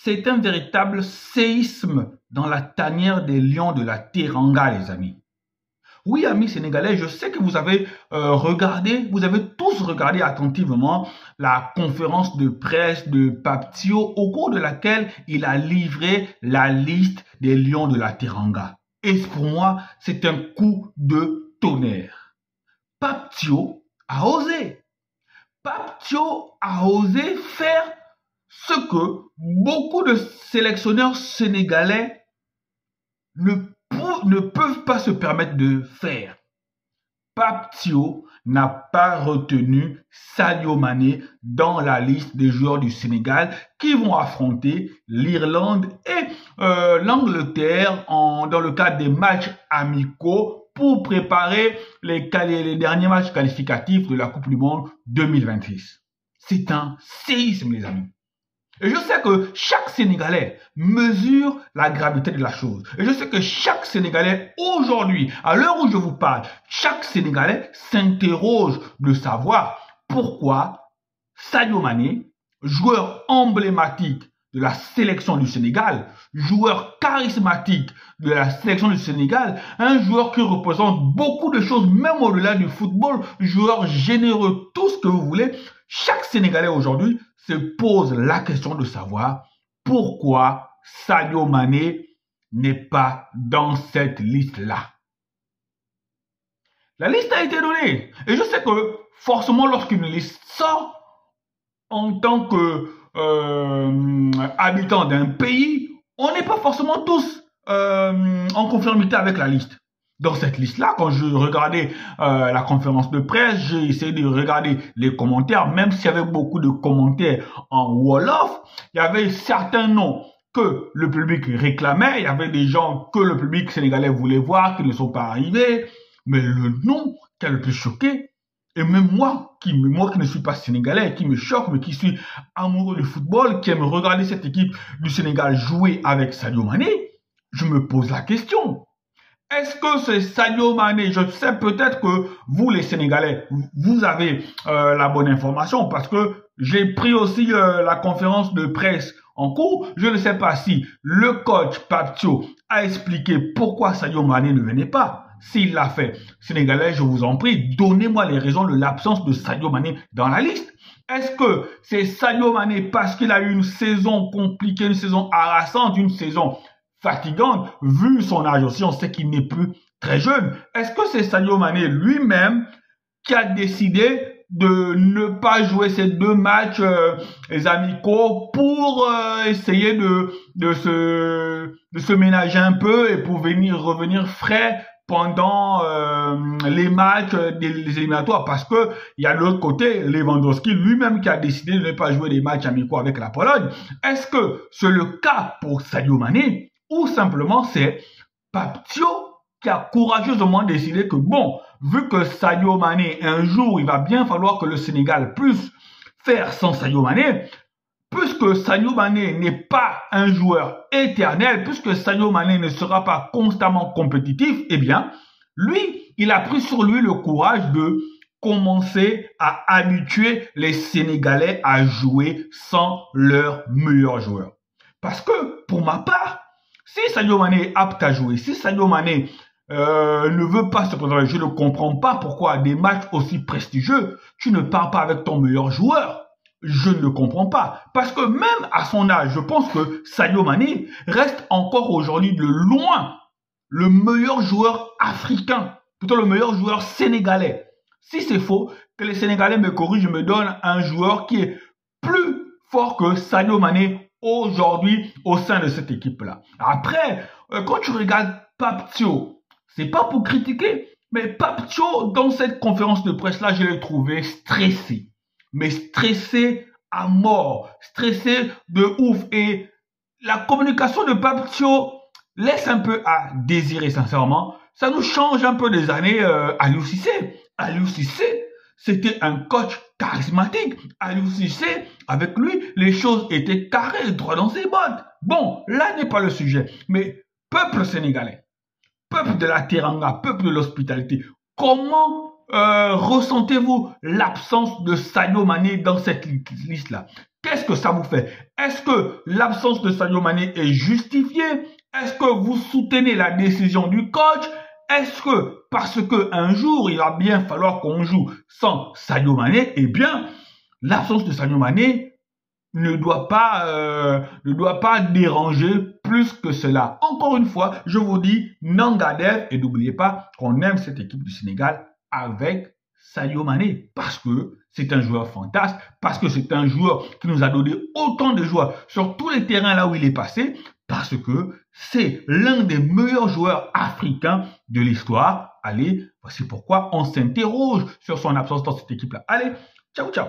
c'est un véritable séisme dans la tanière des lions de la Teranga, les amis. Oui, amis sénégalais, je sais que vous avez vous avez tous regardé attentivement la conférence de presse de Pape Thiaw au cours de laquelle il a livré la liste des lions de la Teranga. Et pour moi, c'est un coup de tonnerre. Pape Thiaw a osé. Pape Thiaw a osé faire ce que beaucoup de sélectionneurs sénégalais ne peuvent pas se permettre de faire. Pape Thiaw n'a pas retenu Sadio Mané dans la liste des joueurs du Sénégal qui vont affronter l'Irlande et l'Angleterre dans le cadre des matchs amicaux pour préparer les derniers matchs qualificatifs de la Coupe du Monde 2026. C'est un séisme, les amis. Et je sais que chaque Sénégalais mesure la gravité de la chose. Et je sais que chaque Sénégalais, aujourd'hui, à l'heure où je vous parle, chaque Sénégalais s'interroge de savoir pourquoi Sadio Mané, joueur emblématique de la sélection du Sénégal, joueur charismatique de la sélection du Sénégal, un joueur qui représente beaucoup de choses, même au-delà du football, joueur généreux, tout ce que vous voulez, chaque Sénégalais aujourd'hui se pose la question de savoir pourquoi Sadio Mané n'est pas dans cette liste-là. La liste a été donnée. Et je sais que forcément lorsqu'une liste sort, en tant que habitant d'un pays, on n'est pas forcément tous en conformité avec la liste. Dans cette liste-là, quand je regardais la conférence de presse, j'ai essayé de regarder les commentaires, même s'il y avait beaucoup de commentaires en Wolof, il y avait certains noms que le public réclamait, il y avait des gens que le public sénégalais voulait voir, qui ne sont pas arrivés, mais le nom qui a le plus choqué, et même moi qui ne suis pas sénégalais, qui me choque, mais qui suis amoureux du football, qui aime regarder cette équipe du Sénégal jouer avec Sadio Mané, je me pose la question. Est-ce que c'est Sadio Mané? Je sais peut-être que vous, les Sénégalais, vous avez la bonne information parce que j'ai pris aussi la conférence de presse en cours. Je ne sais pas si le coach Pape Thiaw a expliqué pourquoi Sadio Mané ne venait pas. S'il l'a fait, Sénégalais, je vous en prie, donnez-moi les raisons de l'absence de Sadio Mané dans la liste. Est-ce que c'est Sadio Mané parce qu'il a eu une saison compliquée, une saison harassante, une saison fatigante, vu son âge aussi, on sait qu'il n'est plus très jeune. Est-ce que c'est Sadio Mané lui-même qui a décidé de ne pas jouer ces deux matchs amicaux pour essayer de se ménager un peu et pour revenir frais pendant les matchs des éliminatoires, parce que il y a de l'autre côté Lewandowski lui-même qui a décidé de ne pas jouer des matchs amicaux avec la Pologne. Est-ce que c'est le cas pour Sadio Mané? Ou simplement c'est Pape Thiaw qui a courageusement décidé que bon, vu que Sadio Mané, un jour, il va bien falloir que le Sénégal puisse faire sans Sadio Mané, puisque Sadio Mané n'est pas un joueur éternel, puisque Sadio Mané ne sera pas constamment compétitif, eh bien, lui, il a pris sur lui le courage de commencer à habituer les Sénégalais à jouer sans leur meilleur joueur. Parce que, pour ma part, si Sadio Mané est apte à jouer, si Sadio Mané ne veut pas se présenter, je ne comprends pas pourquoi des matchs aussi prestigieux, tu ne pars pas avec ton meilleur joueur. Je ne comprends pas. Parce que même à son âge, je pense que Sadio Mané reste encore aujourd'hui de loin le meilleur joueur africain, plutôt le meilleur joueur sénégalais. Si c'est faux, que les Sénégalais me corrigent, me donnent un joueur qui est plus fort que Sadio Mané aujourd'hui au sein de cette équipe-là. Après, quand tu regardes Pape Thiaw, c'est pas pour critiquer, mais Pape Thiaw, dans cette conférence de presse-là, je l'ai trouvé stressé. Mais stressé à mort, stressé de ouf. Et la communication de Pape Thiaw laisse un peu à désirer, sincèrement. Ça nous change un peu des années Aliou Cissé. Aliou Cissé, c'était un coach charismatique. Aliou Cissé, avec lui, les choses étaient carrées, droit dans ses bottes. Bon, là n'est pas le sujet. Mais peuple sénégalais, peuple de la Teranga, peuple de l'hospitalité, comment ressentez-vous l'absence de Sadio Mané dans cette liste-là? Quel Qu'est-ce que ça vous fait? Est-ce que l'absence de Sadio Mané est justifiée? Est-ce que vous soutenez la décision du coach? Est-ce que parce qu'un jour, il va bien falloir qu'on joue sans Sadio Mané, eh bien, l'absence de Sadio Mané ne doit pas déranger plus que cela. Encore une fois, je vous dis, Nangadev, et n'oubliez pas qu'on aime cette équipe du Sénégal avec Sadio Mané, parce que c'est un joueur fantastique, parce que c'est un joueur qui nous a donné autant de joie sur tous les terrains là où il est passé, parce que c'est l'un des meilleurs joueurs africains de l'histoire. Allez, voici pourquoi on s'interroge sur son absence dans cette équipe-là. Allez, ciao, ciao.